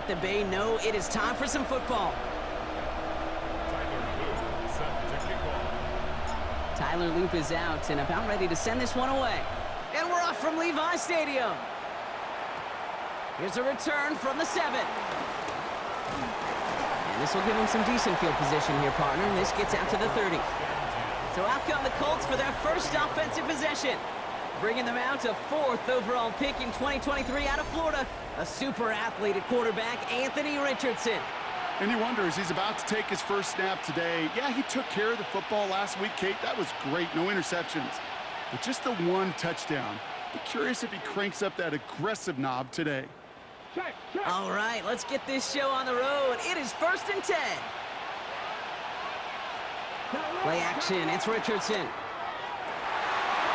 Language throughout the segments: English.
let the Bay know it is time for some football. Tyler Loop is out and about ready to send this one away. And we're off from Levi Stadium. Here's a return from the 7. And this will give him some decent field position here, partner. And this gets out to the 30. So out come the Colts for their first offensive possession. Bringing them out to 4th overall pick in 2023 out of Florida. A super athlete at quarterback, Anthony Richardson. And he wonders, he's about to take his first snap today. Yeah, he took care of the football last week, Kate. That was great, no interceptions. But just the one touchdown. Be curious if he cranks up that aggressive knob today. Check. All right, let's get this show on the road. It is 1st and 10. Play action, it's Richardson.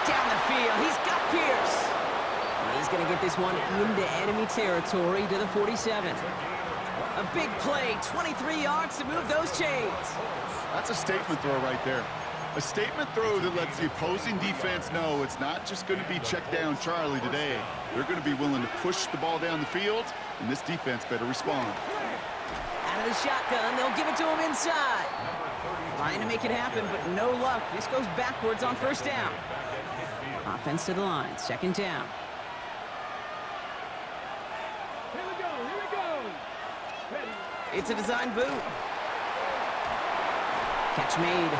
Down the field, he's got Pierce. And he's going to get this one into enemy territory to the 47. A big play, 23 yards to move those chains. That's a statement throw right there. A statement throw that lets the opposing defense know it's not just going to be check down Charlie today. They're going to be willing to push the ball down the field, and this defense better respond. Out of the shotgun, they'll give it to him inside. Trying to make it happen, but no luck. This goes backwards on 1st down. Offense to the line, 2nd down. Here we go. Ready. It's a design boot. Catch made.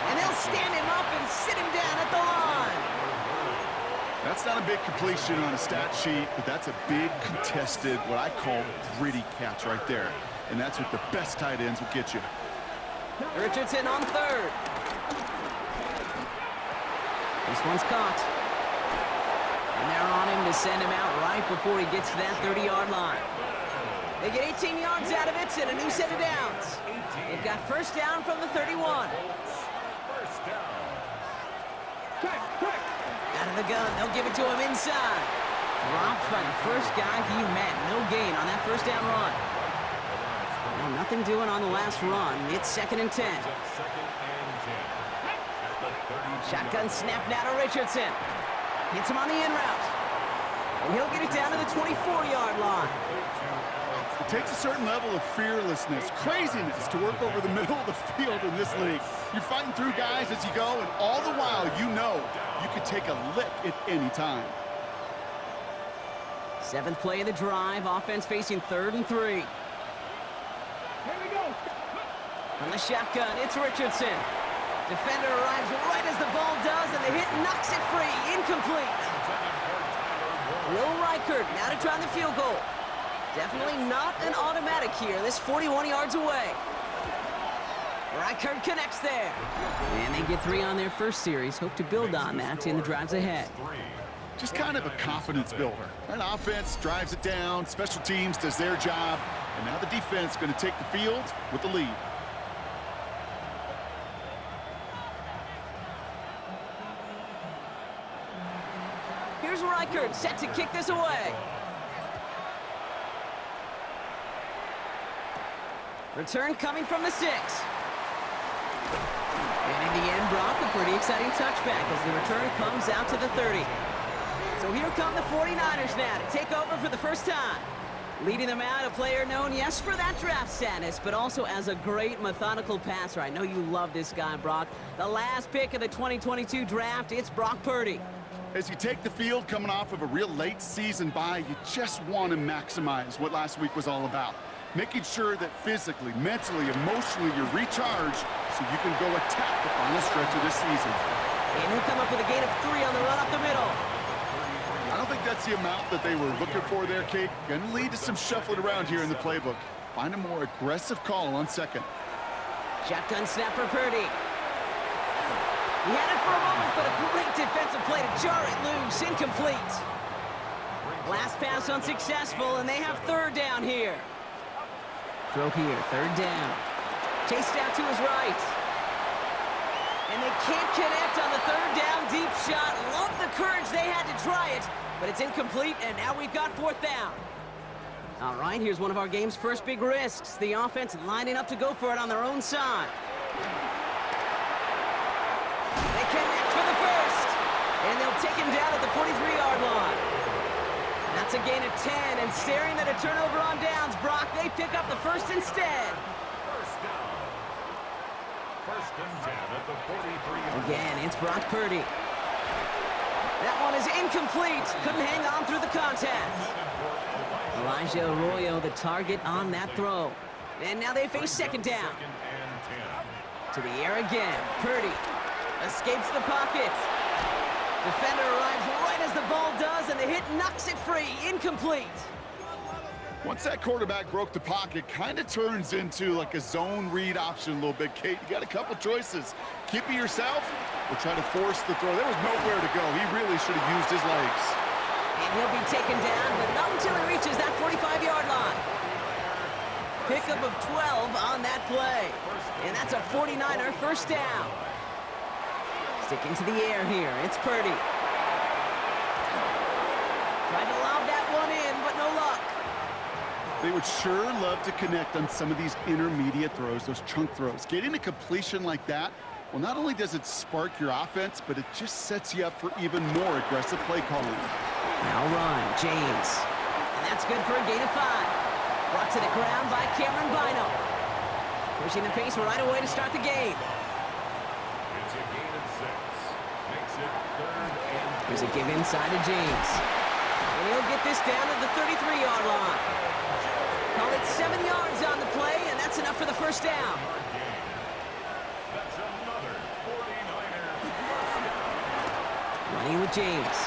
And they'll stand him up and sit him down at the line. That's not a big completion on a stat sheet, but that's a big contested, what I call gritty catch right there. And that's what the best tight ends will get you. Richardson on 3rd. This one's caught. And they're on him to send him out right before he gets to that 30-yard line. They get 18 yards out of it and a new set of downs. They've got 1st down from the 31. Check. Out of the gun, they'll give it to him inside. Dropped by the first guy he met. No gain on that 1st down run. Well, nothing doing on the last run. It's 2nd and 10. Shotgun snap now to Richardson. Hits him on the in route. And he'll get it down to the 24-yard line. It takes a certain level of fearlessness, craziness to work over the middle of the field in this league. You're fighting through guys as you go, and all the while you know you could take a lick at any time. 7th play of the drive. Offense facing 3rd and 3. Here we go. From the shotgun, it's Richardson. Defender arrives right as the ball does, and the hit knocks it free. Incomplete. Will Reichert now to try the field goal. Definitely not an automatic here. This 41 yards away. Reichert connects there. And they get 3 on their first series. Hope to build on that in the drives ahead. Just kind of a confidence builder. An offense drives it down, special teams does their job, and now the defense is going to take the field with the lead. Here's Reichert set to kick this away. Return coming from the 6. And in the end, Brock, a pretty exciting touchback as the return comes out to the 30. So here come the 49ers now to take over for the first time. Leading them out, a player known, yes, for that draft status, but also as a great methodical passer. I know you love this guy, Brock. The last pick of the 2022 draft, it's Brock Purdy. As you take the field coming off of a real late season bye, you just want to maximize what last week was all about. Making sure that physically, mentally, emotionally, you're recharged so you can go attack the final stretch of this season. And he'll come up with a gain of 3 on the run up the middle. I don't think that's the amount that they were looking for there, Kate. Going to lead to some shuffling around here in the playbook. Find a more aggressive call on 2nd. Shotgun snap for Purdy. He had it for a moment, but a great defensive play to jar it loose. Incomplete. Last pass unsuccessful, and they have 3rd down here. Throw here, 3rd down. Chased out to his right. And they can't connect on the 3rd down deep shot. Love the courage they had to try it, but it's incomplete, and now we've got 4th down. All right, here's one of our game's first big risks. The offense lining up to go for it on their own side. They connect for the first, and they'll take him down at the 43-yard line. That's a gain of 10, and staring at a turnover on downs. Brock, first instead. First and 10 at the 43. Again, it's Brock Purdy. That one is incomplete. Couldn't hang on through the contact. Elijah Arroyo, the target on that throw. And now they face second down. To the air again. Purdy escapes the pocket. Defender arrives right as the ball does, and the hit knocks it free. Incomplete. Once that quarterback broke the pocket, kind of turns into like a zone read option a little bit. Kate, you got a couple choices. Keep it yourself or try to force the throw. There was nowhere to go. He really should have used his legs. And he'll be taken down, but not until he reaches that 45-yard line. Pickup of 12 on that play. And that's a 49er first down. Sticking to the air here. It's Purdy. Tried to lob that one in, but no luck. They would sure love to connect on some of these intermediate throws, those chunk throws. Getting a completion like that, well, not only does it spark your offense, but it just sets you up for even more aggressive play calling. Now run, James. And that's good for a gain of 5. Brought to the ground by Cameron Bino. Pushing the pace right away to start the game. It's a gain of 6. Makes it 3rd and 2. Here's a give inside to James. And he'll get this down at the 33-yard line. Call it 7 yards on the play, and that's enough for the first down. That's another 49er. Running with James.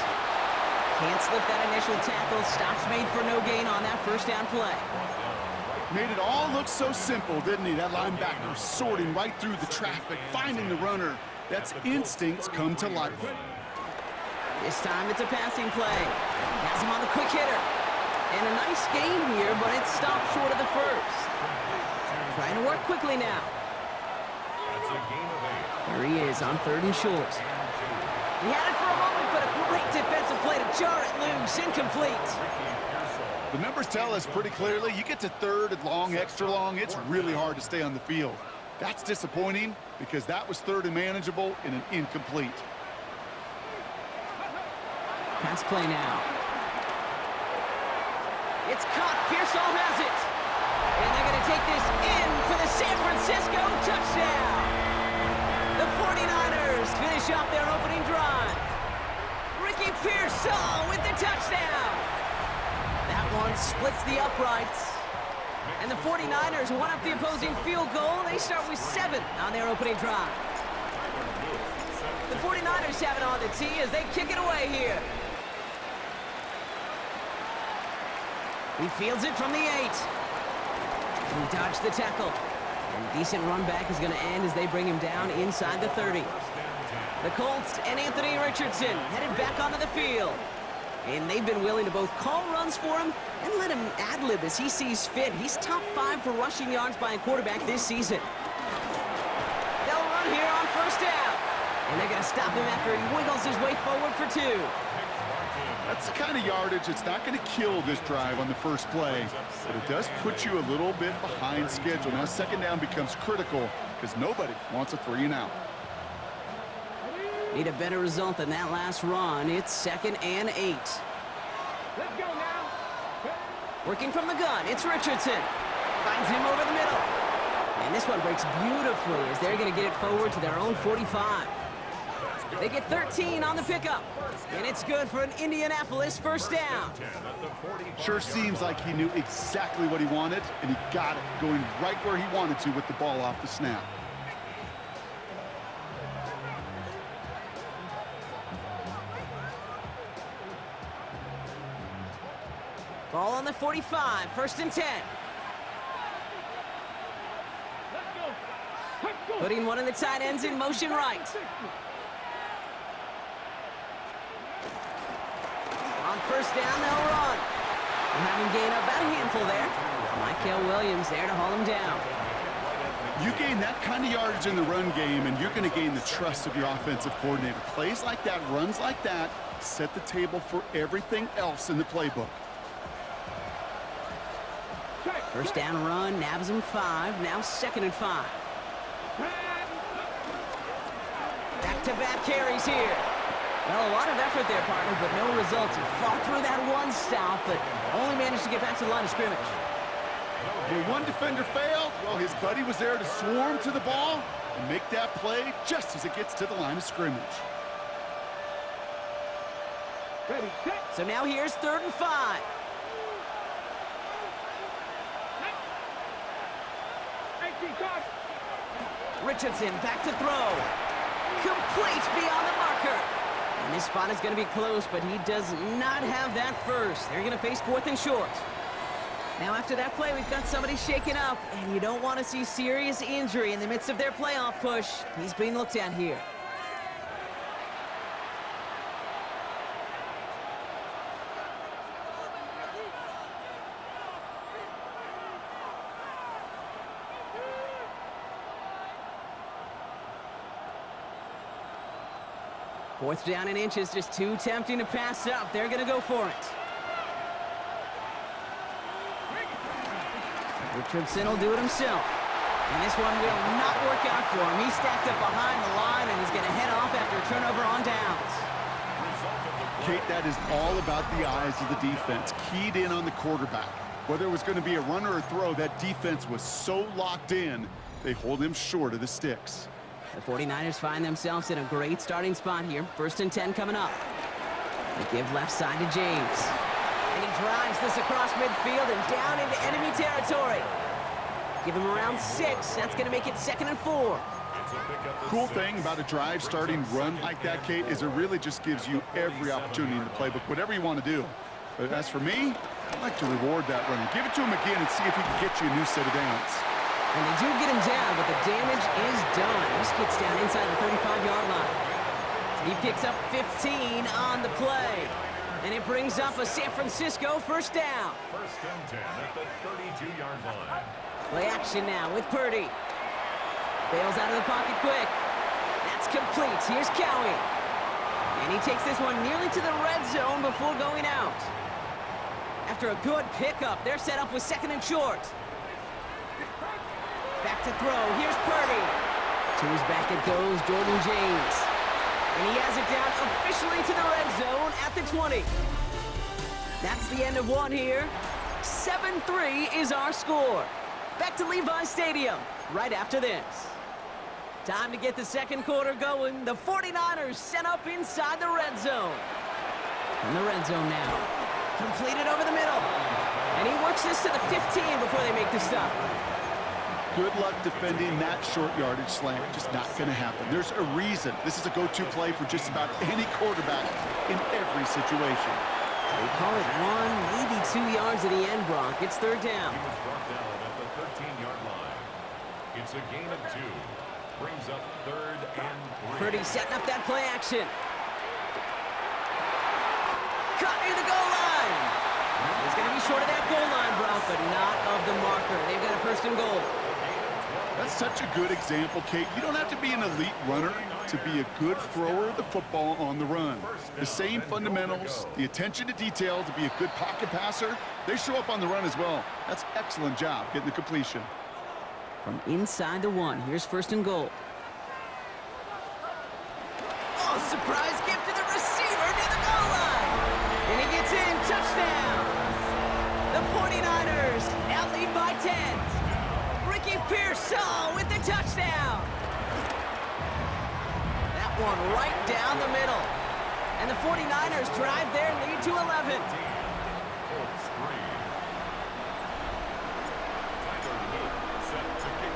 Can't slip that initial tackle. Stops made for no gain on that first down play. Made it all look so simple, didn't he? That linebacker sorting right through the traffic, finding the runner. That's instincts come to life. This time it's a passing play. Has him on the quick hitter. And a nice gain here, but it stopped short of the first. Trying to work quickly now. That's a gain of 8. There he is on 3rd and short. He had it for a moment, but a great defensive play to jar it loose. Incomplete. The numbers tell us pretty clearly, you get to 3rd and long, extra long, it's really hard to stay on the field. That's disappointing because that was 3rd and manageable in an incomplete. Pass play now. It's caught. Pearsall has it. And they're going to take this in for the San Francisco touchdown. The 49ers finish off their opening drive. Ricky Pearsall with the touchdown. That one splits the uprights. And the 49ers one up the opposing field goal. They start with 7 on their opening drive. The 49ers have it on the tee as they kick it away here. He fields it from the 8. He dodged the tackle. And a decent run back is going to end as they bring him down inside the 30. The Colts and Anthony Richardson headed back onto the field. And they've been willing to both call runs for him and let him ad-lib as he sees fit. He's top 5 for rushing yards by a quarterback this season. They'll run here on first down. And they're going to stop him after he wiggles his way forward for 2. That's the kind of yardage that's not going to kill this drive on the first play, but it does put you a little bit behind schedule. Now second down becomes critical because nobody wants a 3 and out. Need a better result than that last run. It's 2nd and 8. Let's go now. Working from the gun, it's Richardson. Finds him over the middle. And this one breaks beautifully as they're going to get it forward to their own 45. They get 13 on the pickup. And it's good for an Indianapolis first down. Sure seems like he knew exactly what he wanted, and he got it, going right where he wanted to with the ball off the snap. Ball on the 45, 1st and 10. Let's go. Let's go. Putting one of the tight ends in motion right. On first down, they'll run. And having gained about a handful there. Michael Williams there to haul him down. You gain that kind of yardage in the run game, and you're going to gain the trust of your offensive coordinator. Plays like that, runs like that, set the table for everything else in the playbook. First down run, nabs him 5, now 2nd and 5. Back-to-back carries here. Well, a lot of effort there, partner, but no results. He fought through that one stop, but only managed to get back to the line of scrimmage. When one defender failed, well, his buddy was there to swarm to the ball and make that play just as it gets to the line of scrimmage. Ready, set. So now here's 3rd and 5. Richardson back to throw. Complete beyond the marker. And this spot is going to be close, but he does not have that first. They're going to face 4th and short. Now after that play, we've got somebody shaken up, and you don't want to see serious injury in the midst of their playoff push. He's being looked at here. Fourth down and inches, just too tempting to pass up. They're going to go for it. Richardson will do it himself. And this one will not work out for him. He's stacked up behind the line, and he's going to head off after a turnover on downs. Kate, that is all about the eyes of the defense, keyed in on the quarterback. Whether it was going to be a run or a throw, that defense was so locked in, they hold him short of the sticks. The 49ers find themselves in a great starting spot here. 1st and 10 coming up. They give left side to James. And he drives this across midfield and down into enemy territory. Give him around 6. That's going to make it 2nd and 4. Cool thing about a drive starting run like that, Kate, is it really just gives you every opportunity in the playbook, whatever you want to do. But as for me, I'd like to reward that runner. Give it to him again and see if he can get you a new set of downs. And they do get him down, but the damage is done. This gets down inside the 35-yard line. He picks up 15 on the play. And it brings up a San Francisco 1st down. 1st and 10 at the 32-yard line. Play action now with Purdy. Bails out of the pocket quick. That's complete. Here's Cowie. And he takes this one nearly to the red zone before going out. After a good pickup, they're set up with 2nd and short. Back to throw. Here's Purdy. To his back it goes, Jordan James. And he has it down officially to the red zone at the 20. That's the end of one here. 7-3 is our score. Back to Levi Stadium right after this. Time to get the 2nd quarter going. The 49ers set up inside the red zone. In the red zone now. Completed over the middle. And he works this to the 15 before they make the stop. Good luck defending that short yardage slant. Just not going to happen. There's a reason. This is a go-to play for just about any quarterback in every situation. They call it 1, maybe 2 yards at the end, Brock. It's 3rd down. He was brought down at the 13-yard line. It's a gain of 2. Brings up 3rd and 3. Purdy setting up that play action. Cut near the goal line. He's going to be short of that goal line, Brock, but not of the marker. They've got a 1st and goal. That's such a good example, Kate. You don't have to be an elite runner to be a good thrower of the football on the run. The same fundamentals, the attention to detail to be a good pocket passer, they show up on the run as well. That's an excellent job getting the completion. From inside the 1, here's 1st and goal. Oh, surprise gift to the receiver near the goal line. And he gets in, touchdown. The 49ers now lead by 10. Ricky Pearsall with the touchdown. That one right down the middle. And the 49ers drive their lead to 11.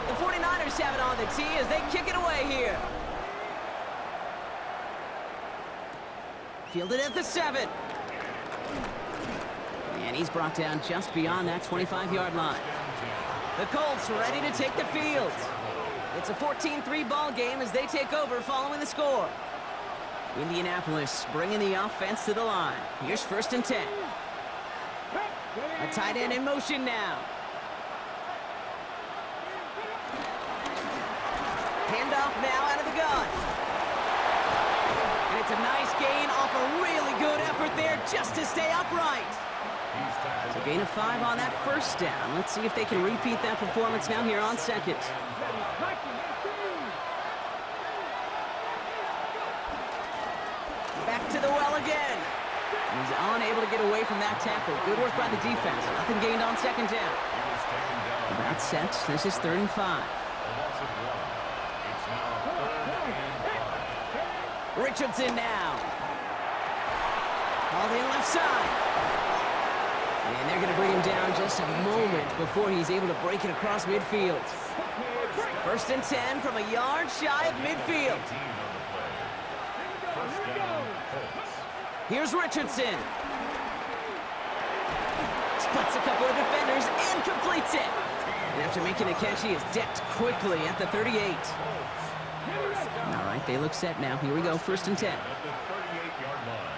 The 49ers have it on the tee as they kick it away here. Fielded at the 7. And he's brought down just beyond that 25-yard line. The Colts ready to take the field. It's a 14-3 ball game as they take over following the score. Indianapolis bringing the offense to the line. Here's 1st and 10. A tight end in motion now. Handoff now out of the gun. And it's a nice gain off a really good effort there just to stay upright. So gain of 5 on that 1st down. Let's see if they can repeat that performance now here on 2nd. Back to the well again. And he's unable to get away from that tackle. Good work by the defense. Nothing gained on 2nd down. About set. This is 3rd and 5. A loss of 1. It's now 3rd and 5. Richardson now. All the left side. And they're going to bring him down just a moment before he's able to break it across midfield. 1st and 10 from a yard shy of midfield. First down, Colts. Here's Richardson. Splits a couple of defenders and completes it. And after making a catch, he is decked quickly at the 38. All right, they look set now. Here we go, 1st and 10. At the 38-yard line.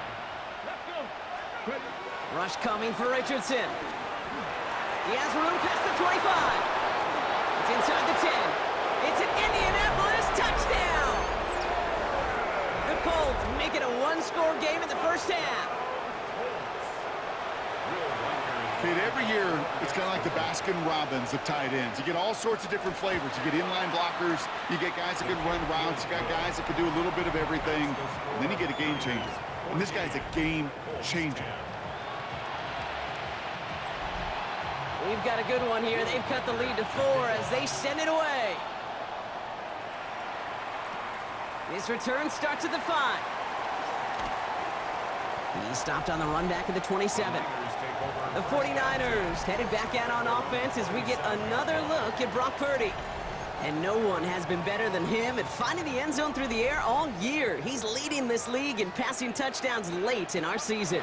Rush coming for Richardson. He has room past the 25. It's inside the 10. It's an Indianapolis touchdown. The Colts make it a one-score game in the first half. Kid, every year, it's kind of like the Baskin-Robbins of tight ends. You get all sorts of different flavors. You get inline blockers. You get guys that can run routes. You got guys that can do a little bit of everything. And then you get a game changer. And this guy's a game changer. We've got a good one here. They've cut the lead to 4 as they send it away. This return starts at the 5. He's stopped on the run back at the 27. The 49ers headed back out on offense as we get another look at Brock Purdy. And no one has been better than him at finding the end zone through the air all year. He's leading this league in passing touchdowns late in our season.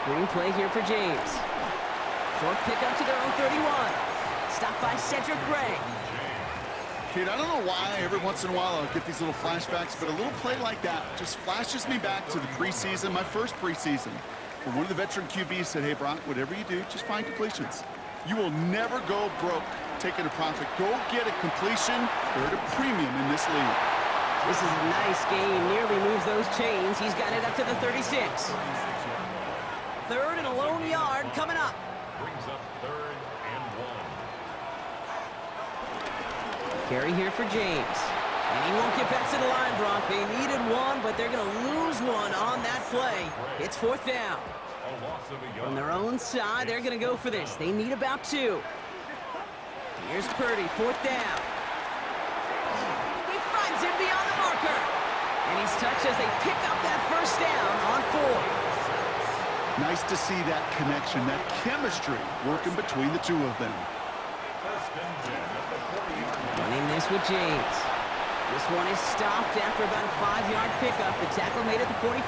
Screen play here for James. Short pickup to their own 31. Stopped by Cedric Gray. Kid, I don't know why every once in a while I'll get these little flashbacks, but a little play like that just flashes me back to the preseason, my first preseason, where one of the veteran QBs said, hey, Brock, whatever you do, just find completions. You will never go broke taking a profit. Go get a completion. They're at a premium in this league. This is a nice gain. Nearly moves those chains. He's got it up to the 36. 3rd and a lone yard coming up. Brings up 3rd and 1. Carry here for James. And he won't get back to the line, Brock. They needed one, but they're going to lose one on that play. It's 4th down. A loss of a yard. On their own side, they're going to go for this. They need about 2. Here's Purdy, 4th down. He finds him beyond the marker. And he's touched as they pick up that 1st down on 4th. Nice to see that connection, that chemistry working between the two of them. First and 10 at the 40-yard line. Running this with James. This one is stopped after about a 5-yard pickup. The tackle made at the 45.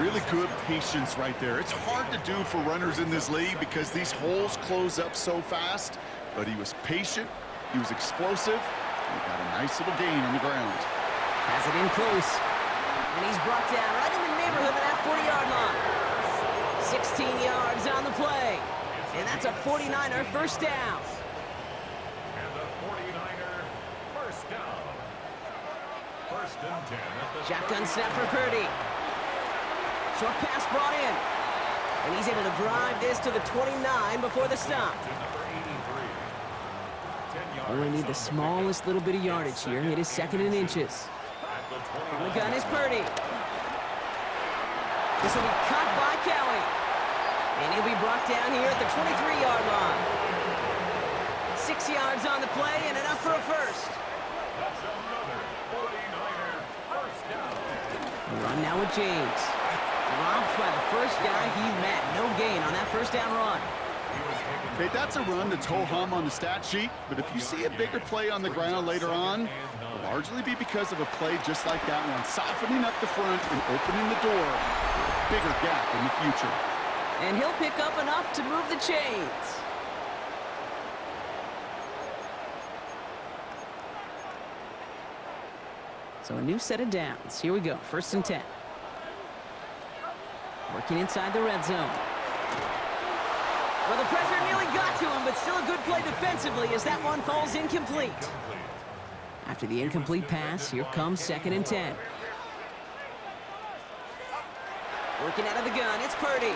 Really good patience right there. It's hard to do for runners in this league because these holes close up so fast. But he was patient, he was explosive, and he got a nice little gain on the ground. Has it in close. And he's brought down right in the neighborhood of that 40-yard line. 16 yards on the play. And that's a 49er first down. And the 49er first down. 1st and 10 at the Shotgun snap for Purdy. Short pass brought in. And he's able to drive this to the 29 before the stop. to number 83. 10 yards. Only need the smallest little bit of yardage here. It is 2nd and inches. At the On the 29. gun is Purdy. This will be caught by Kelly. And he'll be brought down here at the 23-yard line. 6 yards on the play and enough for a first. That's another 49er first down. Run now with James. Dropped by the first guy he met. No gain on that first down run. Okay, that's a run that's ho-hum on the stat sheet, but if you see a bigger play on the ground later on, it'll largely be because of a play just like that one, softening up the front and opening the door for a bigger gap in the future. And he'll pick up enough to move the chains. So a new set of downs. Here we go, 1st and 10. Working inside the red zone. Well, the pressure nearly got to him, but still a good play defensively as that one falls incomplete. After the incomplete pass, here comes 2nd and 10. Working out of the gun, it's Purdy.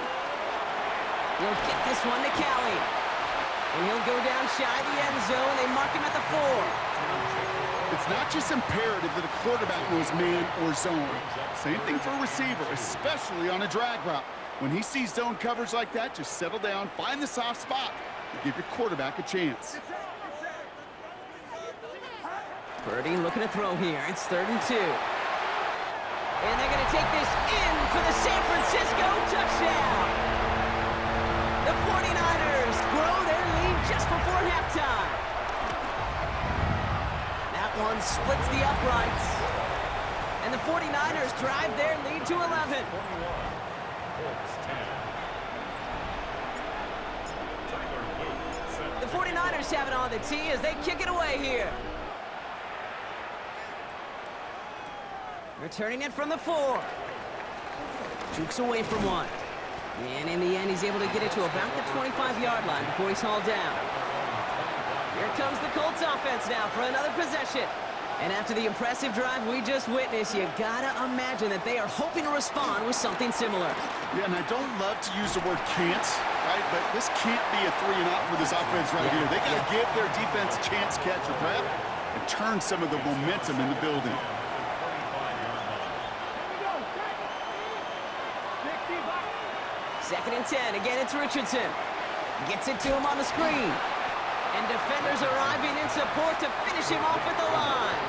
He'll get this one to Kelly. And he'll go down shy of the end zone. They mark him at the 4. It's not just imperative that a quarterback knows man or zone. Same thing for a receiver, especially on a drag route. When he sees zone coverage like that, just settle down, find the soft spot, and give your quarterback a chance. Purdy looking to throw here. It's 3rd and 2. And they're going to take this in for the San Francisco touchdown. The 49ers grow their lead just before halftime. That one splits the uprights. And the 49ers drive their lead to 11. The 49ers have it on the tee as they kick it away here. Returning it from the 4. Jukes away from one. And in the end, he's able to get it to about the 25-yard line before he's hauled down. Here comes the Colts offense now for another possession. And after the impressive drive we just witnessed, you gotta imagine that they are hoping to respond with something similar. Yeah, and I don't love to use the word can't, right? But this can't be a 3-and-out for this offense right here. They gotta give their defense a chance to catch a breath and turn some of the momentum in the building. 2nd and 10. Again, it's Richardson. Gets it to him on the screen. And defenders arriving in support to finish him off at the line.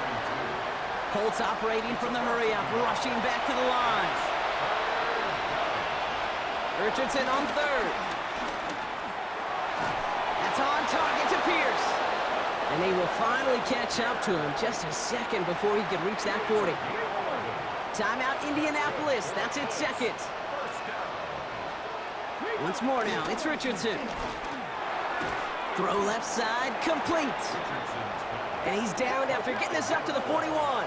Colts operating from the hurry-up, rushing back to the line. Richardson on 3rd. That's on target to Pierce. And they will finally catch up to him just a second before he could reach that 40. Timeout, Indianapolis. That's its 2nd. Once more now, it's Richardson. Throw left side, complete. And he's down after getting this up to the 41. A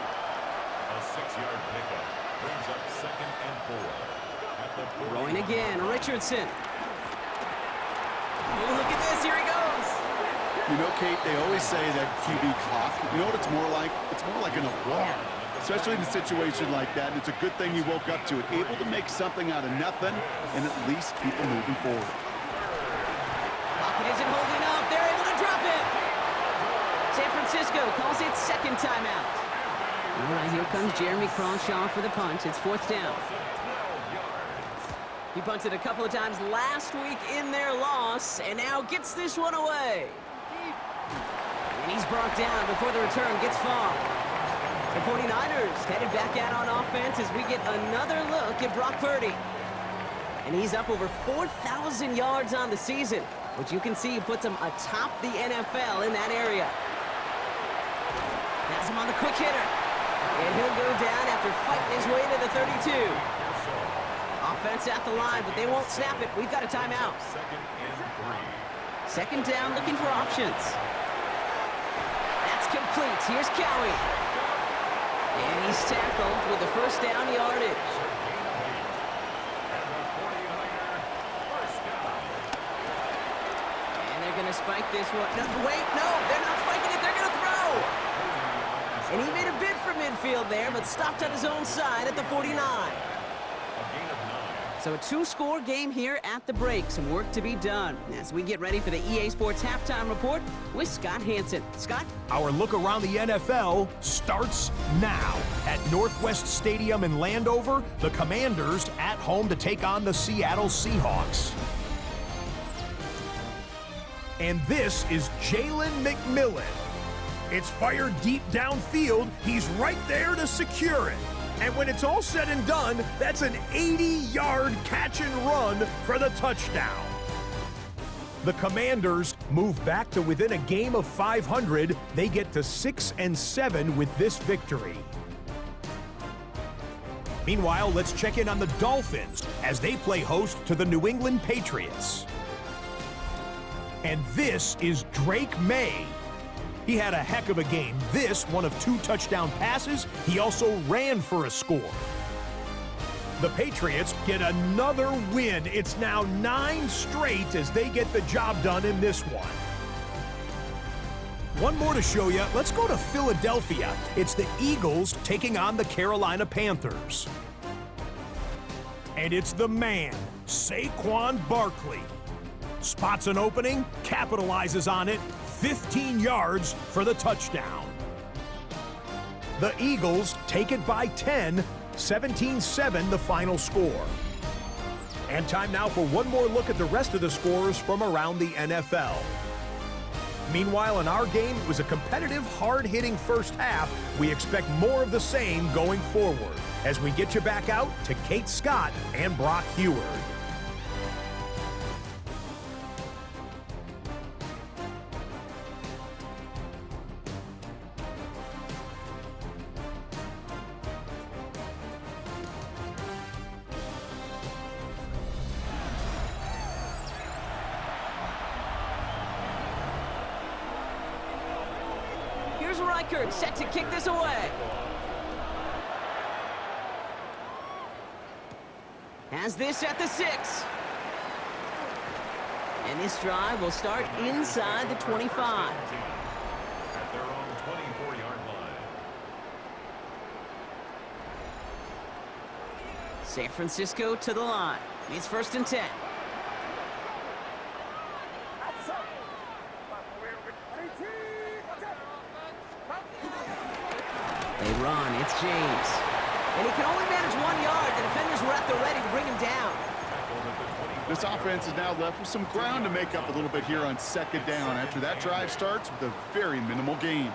6-yard pickup brings up 2nd and 4. Throwing again, Richardson. Oh, look at this, here he goes. You know, Kate, they always say that QB clock. You know what it's more like? It's more like an alarm. Especially in a situation like that, and it's a good thing you woke up to it. Able to make something out of nothing and at least keep them moving forward. Pocket isn't holding up. They're able to drop it. San Francisco calls it 2nd timeout. All right, here comes Jeremy Crawshaw for the punt. It's 4th down. He punted a couple of times last week in their loss, and now gets this one away. And he's brought down before the return gets far. The 49ers headed back out on offense as we get another look at Brock Purdy. And he's up over 4,000 yards on the season, which you can see puts him atop the NFL in that area. Has him on the quick hitter. And he'll go down after fighting his way to the 32. Offense at the line, but they won't snap it. We've got a timeout. 2nd down, looking for options. That's complete. Here's Cowie. And he's tackled with the 1st down yardage. And they're going to spike this one. No, wait, no, they're not spiking it. They're going to throw. And he made a bid for midfield there, but stopped on his own side at the 49. So a 2-score game here at the break. Some work to be done as we get ready for the EA Sports Halftime Report with Scott Hansen. Scott? Our look around the NFL starts now. At Northwest Stadium in Landover, the Commanders at home to take on the Seattle Seahawks. And this is Jalen McMillan. It's fired deep downfield. He's right there to secure it. And when it's all said and done, that's an 80-yard catch and run for the touchdown. The Commanders move back to within a game of 500. They get to 6-7 with this victory. Meanwhile, let's check in on the Dolphins as they play host to the New England Patriots. And this is Drake May. He had a heck of a game. This, one of 2 touchdown passes. He also ran for a score. The Patriots get another win. It's now 9 straight as they get the job done in this one. One more to show you. Let's go to Philadelphia. It's the Eagles taking on the Carolina Panthers. And it's the man, Saquon Barkley. Spots an opening, capitalizes on it, 15 yards for the touchdown. The Eagles take it by 10, 17-7 the final score. And time now for one more look at the rest of the scores from around the NFL. Meanwhile, in our game, it was a competitive, hard-hitting first half. We expect more of the same going forward as we get you back out to Kate Scott and Brock Heward. Here's Reichert, set to kick this away. Has this at the 6. And this drive will start inside the 25. At their own 24-yard line. San Francisco to the line. It's 1st and 10. They run, it's James. And he can only manage 1 yard. The defenders were at the ready to bring him down. This offense is now left with some ground to make up a little bit here on 2nd down after that drive starts with a very minimal gain.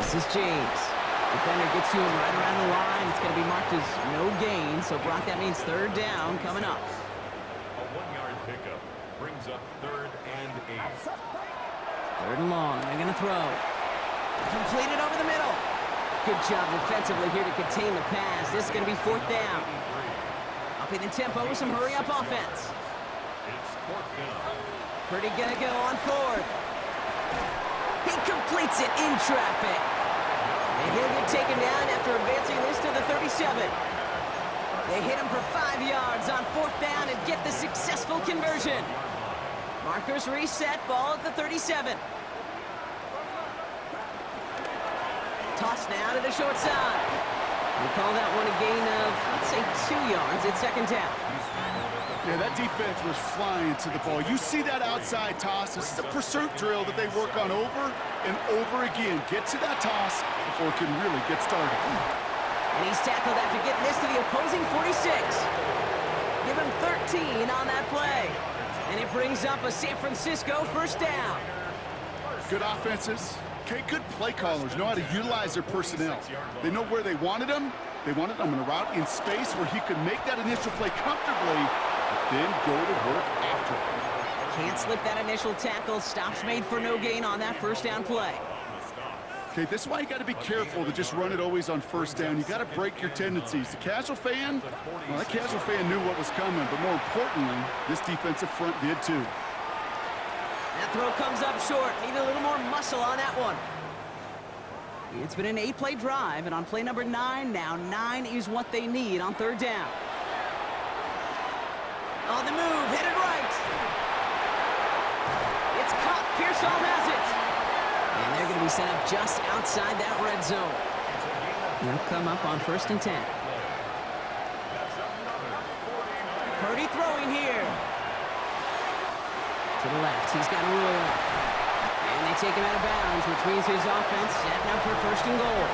This is James. Defender gets to him right around the line. It's going to be marked as no gain. So, Brock, that means 3rd down coming up. A 1-yard pickup brings up 3rd and 8. 3rd and long. They're going to throw. Completed over the middle. Good job defensively here to contain the pass. This is going to be 4th down. Upping the tempo with some hurry-up offense. It's 4th down. Purdy going to go on 4th. He completes it in traffic. And he'll get taken down after advancing this to the 37. They hit him for 5 yards on 4th down and get the successful conversion. Markers reset, ball at the 37. Toss now to the short side. We call that one a gain of, let's say, 2 yards. It's 2nd down. Yeah, that defense was flying to the ball. You see that outside toss. This is a pursuit drill that they work on over and over again. Get to that toss before it can really get started. And he's tackled after getting this to the opposing 46. Give him 13 on that play. And it brings up a San Francisco 1st down. Good offenses. Okay, good play callers know how to utilize their personnel. They know where they wanted them. They wanted them in a route in space where he could make that initial play comfortably, but then go to work after it. Can't slip that initial tackle. Stops made for no gain on that 1st down play. Okay, this is why you got to be careful to just run it always on 1st down. You got to break your tendencies. The casual fan, well, that casual fan knew what was coming, but more importantly, this defensive front did too. That throw comes up short. Need a little more muscle on that one. It's been an 8-play drive, and on play number 9 now, 9 is what they need on 3rd down. On the move, hit it right. It's caught. Pearsall has it. And they're going to be set up just outside that red zone. They'll come up on 1st and 10. Purdy throwing here. To the left, he's got a roll. And they take him out of bounds, which means his offense setting up for 1st and goal.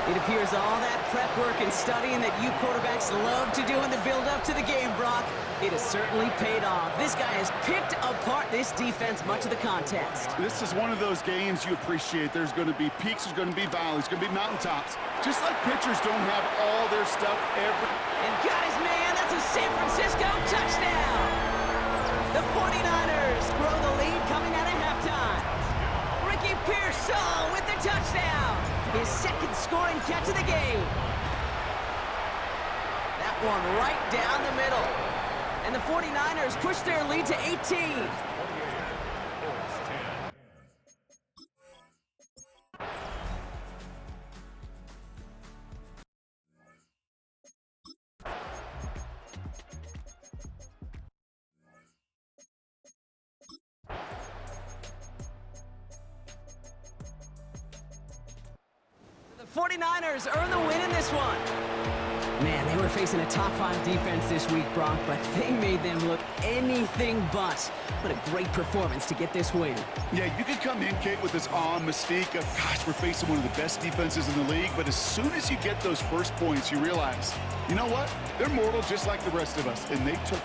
It appears all that prep work and studying that you quarterbacks love to do in the build-up to the game, Brock, it has certainly paid off. This guy has picked apart this defense much of the contest. This is one of those games you appreciate. There's going to be peaks, there's going to be valleys, there's going to be mountaintops. Just like pitchers don't have all their stuff every... And got his man, that's a San Francisco touchdown! The 49ers grow the lead coming out of halftime. Ricky Pearsall with the touchdown. His 2nd scoring catch of the game. That one right down the middle. And the 49ers push their lead to 18. The 49ers earn the win in this one. Man, they were facing a top-5 defense this week, Brock, but they made them look anything but. What a great performance to get this win. Yeah, you can come in, Kate, with this awe and mystique of, gosh, we're facing one of the best defenses in the league, but as soon as you get those first points, you realize, you know what? They're mortal just like the rest of us, and they took